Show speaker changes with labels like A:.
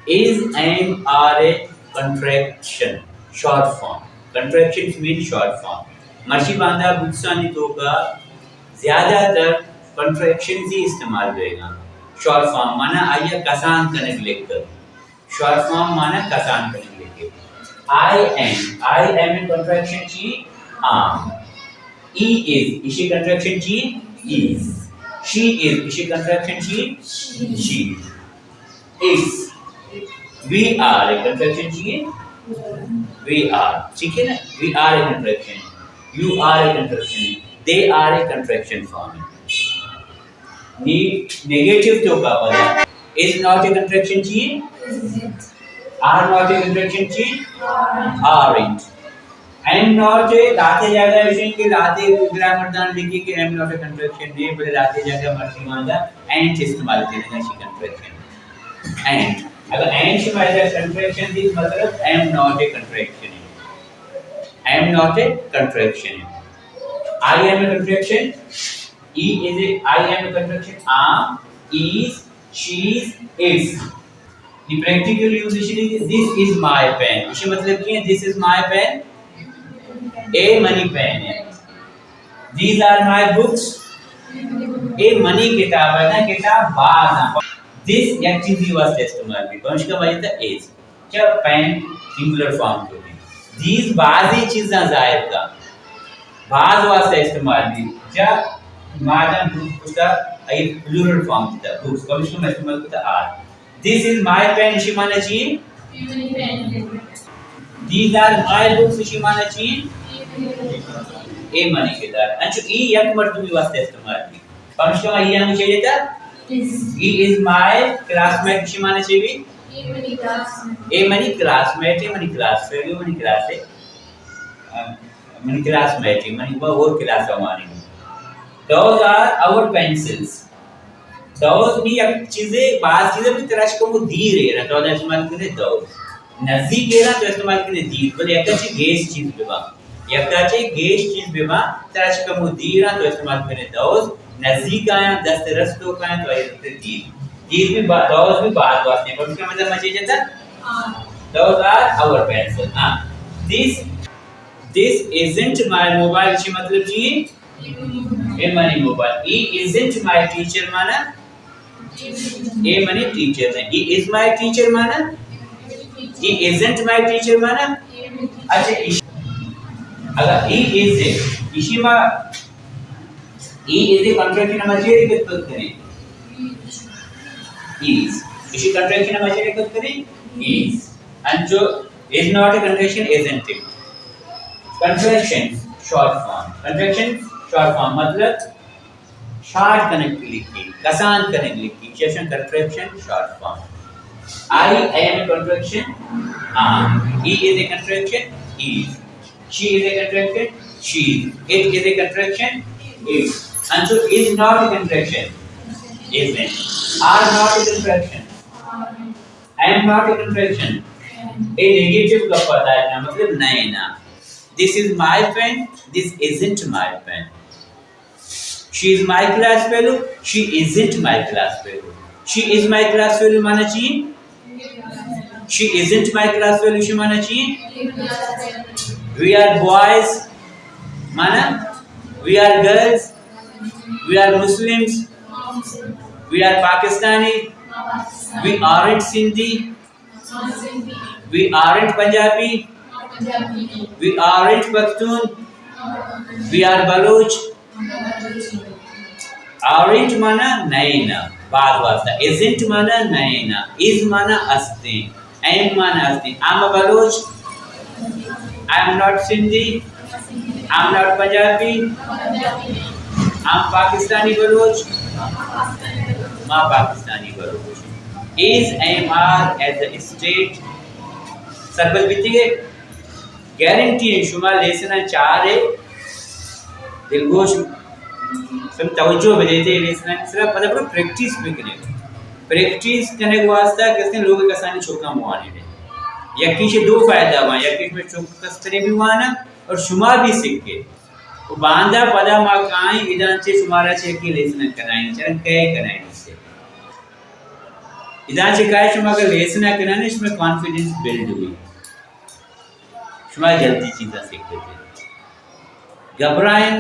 A: Is and are a contraction, short form. Contractions mean short form. मर्शी बांधा बुक्सानी तो का ज़्यादातर contractions ही इस्तेमाल होएगा. Short form माना आया कसान कनेक्ट लेकर. Short form माना कसान कनेक्ट लेकर. I am in contraction ची am. E is इसी contraction ची is. She is इसी contraction ची she. Is we are a contraction चाहिए we are ठीक है ना we are a contraction you are a contraction they are a contraction form negative तो का पता is not a contraction चाहिए are not a contraction चाहिए aren't am not a लाते जाएगा विषय के लाते ग्रामर दान लिखी कि am not a contraction नहीं बोले लाते जाएगा मर्सी मांगा and इस्तेमाल करेंगे शी contraction and अगर and से मायने contraction दिस मतलब I am not a contraction I am not a contraction I am a contraction E is a I am a contraction am is she is the practical usage is this is my pen इसे मतलब क्या है this is my pen a money pen है these are my books a money किताब है ना किताब बाज़ This activity was testimony. कौन सी का वजह था is. क्या pen singular form के लिए. These बाज़ी चीज़ें ज़ाहिर का. बाज़ was testimony. क्या मादम books का एक plural form था. Books कौन सी का इस्तेमाल करता are. This is my pen इसी माना चाहिए. These are my books इसी माना चाहिए. A मनी के दार. अंशु E एक मर्दूमी was testimony. कौन सी का ये हमें चाहिए था. He is my classmate किसी माने चाहिए A money classmate A money class है मनी class है मनी classmate मनी वो और class हमारी those are our pencils those भी एक चीजें बात चीजें भी तरह से को दी रही है ना तो इस्तेमाल करें those नज़दीक है ना तो इस्तेमाल करें दी बोले एक अच्छी गेस्ट चीज बेवा एक अच्छी गेस्ट चीज बेवा तरह से को दी रहा तो इस्तेमाल करें those नज़दीक आया दस रस्तों का है तो ये दीज भी those भी बात वास्ते पर उसका मतलब मचे जाता those are our pencils हाँ this isn't my mobile इसी मतलब जी ए मनी mobile he isn't my teacher माना ए मनी टीचर है he is my teacher माना he isn't my teacher माना अच्छा अगर he is इसी में E is a contraction मजेरी कित करें is इसी contraction मजेरी कित करें is and जो is not a contraction isn't it contraction short form मतलब short connect लिखी कसान connect लिखी session contraction short form I am a contraction am he is a contraction is she is a contraction she it is a contraction is and so is not a contraction isn't are not a contraction I am not a contraction a negative का पता है ना मतलब नहीं ना this is my pen this isn't my pen she is my class fellow she isn't my class fellow she is my class fellow माना चाहिए she isn't my class fellow she माना चाहिए we are boys माना we are girls we are Muslims we are Pakistani we aren't Sindhi we aren't Punjabi we aren't Pashtun we are Baloch aren't माना नहीं ना बाद वास्ता isn't माना नहीं ना is माना अस्ति am माना अस्ति I'm a Baloch I'm not Sindhi I'm not Punjabi I'm Pakistani Baloch माँ Pakistani Baloch is am are as a state circle बीती गए गारंटी है शुमार लेसना चार है दिलगोश सब तवज्जो बजेते हैं लेसना सिर्फ पता पर प्रैक्टिस भी करने के वास्ता किसने लोगों का सानी छोका मुआने दे यकीन से दो फायदा हुआ यकीन में चौक कस्तरे भी हुआ ना और शुमार भी सीख के वो बांधा पदा माँ काई इधर से शुमारा चेक की लेसन कराएं चरण कहे कराएं इससे इधर शिकायत शुमा अगर लेसन है करना इसमें कॉन्फिडेंस बिल्ड हुई शुमा जल्दी चीज़ें सीख लेते हैं घबराएं